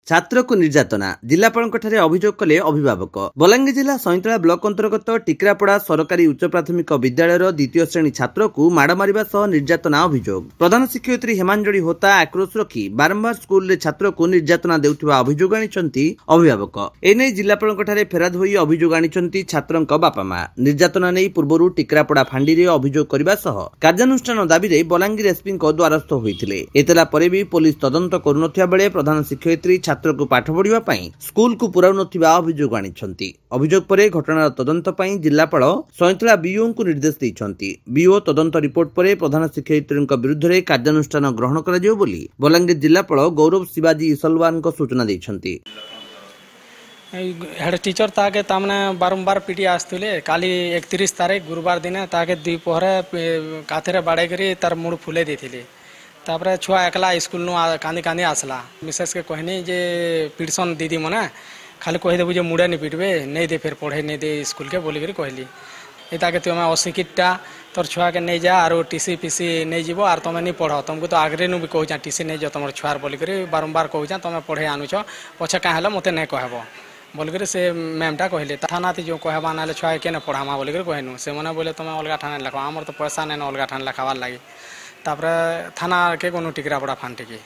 छात्र को निर्यातना जिलापाल अभियोग कले अभिभावक। बलांगीर जिला सईतला ब्लॉक अंतर्गत टिकरापड़ा सरकारी उच्च प्राथमिक विद्यालय द्वितीय श्रेणी छात्र को माड़ मारिबा सह निर्यातना अभियोग। प्रधान शिक्षयित्री हेमांजली होता आक्रोश रखी बारंबार स्कूल छात्र को निर्यातना देउथिबा अभियोग आनिछंती अभिभावक। एने जिलापाल फेराद होई अभियोग आनिछंती छात्रक बापा मां। निर्यातना नहीं पूर्व टिकरापड़ा फांडी रे अभियोग करबा सह कार्यानुष्ठान दाबी रे बलांगीर एसपी द्वारस्थ होइथिले। एतला परे भी पुलिस तदंत करुनथिया बेले प्रधान शिक्षयित्री छात्र को पाठ पढ़िबा पई स्कूल को पुराउ नथिबा अभियोग आनिछंती। अभियोग परे घटनार तदंत पई जिलापाल सईतला बीओ को निर्देश दैछंती। बीओ तदंत रिपोर्ट परे प्रधान शिक्षयित्री विरुद्ध रे कार्यानुष्ठान ग्रहण कराजियो बोली बलांगीर जिलापाल गौरव शिवाजी इसलवान को सूचना दैछंती। हेड टीचर ताके तामने बारंबार पीटी आसते काली 31 तारीख गुरुवार दिन ताके द्विपहरे काथेरे बाड़े करी तार मुड़ फुले देथिले। तापर छुआ एकला स्कूल नु कांदी कांदी आसला। मिसेस के कहनी जे पिटसन दीदी मने खाली कहि देबु जे मुड़े नहीं पिटबे नहीं दे फिर पढ़े नहीं दे स्कूल के बोली करी कहली। एताके तुम अशिक्षितटा तोर छुआ के नहीं जा आरो टीसी पीसी नहीं जीवो आर तुम नहीं पढ़ तुमको तो आगरे नु भी कहूचा टीसी नहीं जो तुम छुआर बोली करी बारंबार कहूचा तुम पढ़े आनुछ पछे का हला मते नहीं कहबो बोलिक से मैमटा कहले थाना जो कहबा ना छुआ के न पढ़ामा बोलिक कहनु से मने बोले तुम अलगा थाना लिखा आमर तो पैसा नहीं अलगा थाना लिखावार लगी। तापर थाना के कोनो टिकरापड़ा फांटी की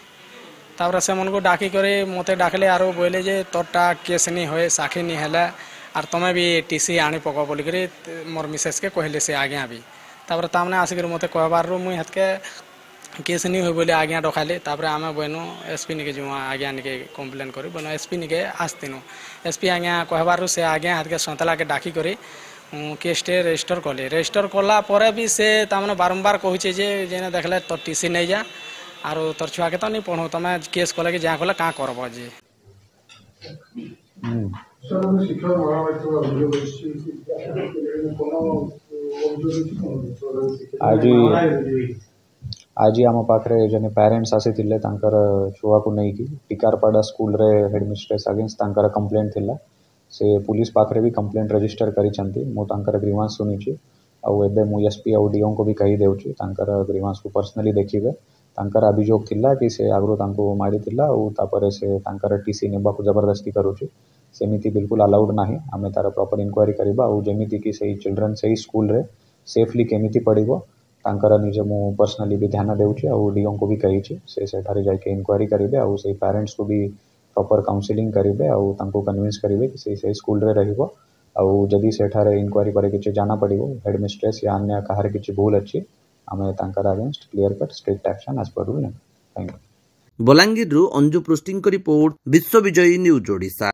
तापर से मन को डाकी करे मते डाकले आरो बोले जे तोरटा केस नहीं होए साखी नहीं हेले आर तुम भी टीसी आनी पको बोलिक मोर मिसेस के कहले से आगे भी तापर तामने आसिक मते कहबार मुई हाथ के केस नहीं हुए बोले आज्ञा रखाले। तापर आम बहनु एसपी निके जो आज्ञा निके कम्प्लेन करी बनो एसपी निके आसतीनु एसपी आज्ञा कहबार से आज्ञा हाथ के सैतला के डाकी करे केस टे रेजिस्टर कले। रेजिस्टर कला पर भी से तामने बारंबार कहूचे जे जेने देखले तो टीसी नहीं जा आर तोर छुआ के तो नहीं पढ़ो तुम केस कले कि जहाँ कले क्या करब जी। आज आम पाखे जने पेरेंट्स आसी छुआ को नहीं कि टिकारपाड़ा स्कूल रे हेडमिस्ट्रेस अगेंस्ट तांकर कंप्लेंट थिला से पुलिस पाखरे भी कंप्लेंट रजिस्टर करिसंती मो तांकर ग्रीवांस सुनिछि आउ एबे मु एसपी आउ डीओ को भी कही देउछि तांकर ग्रीवांस को पर्सनली देखिबे। तांकर अभियोग थिला कि से आगरो तांको मारी थिला आउ तापरे से तांकर टीसी नेबा को जबरदस्ती करूछि सेमिति बिल्कुल अलाउड नाही। आमे तार प्रॉपर इंक्वायरी करबा आउ जेमिति कि सही चिल्ड्रन सही स्कूल रे सेफली केमिति पढ़िबो तांकर निजे मु पर्सनली भी ध्यान देउछि आउ डीओ को भी कहिछि से सेठारे जाके इंक्वायरी करिवे आउ से पेरेंट्स को भी प्रॉपर काउंसलिंग करिवे आउ तांको कन्विंस करिवे कि से स्कूल रे रहिबो आउ जदि सेठारे इंक्वायरी पर किछि जाना पड़िबो हेडमिस्ट्रेस या अन्य काहर किछि भूल अछि आमे तांकर against clear cut strict action as per rule. Thank you. Balangir Anju Prusty report विश्व विजयी न्यूज ओडिशा।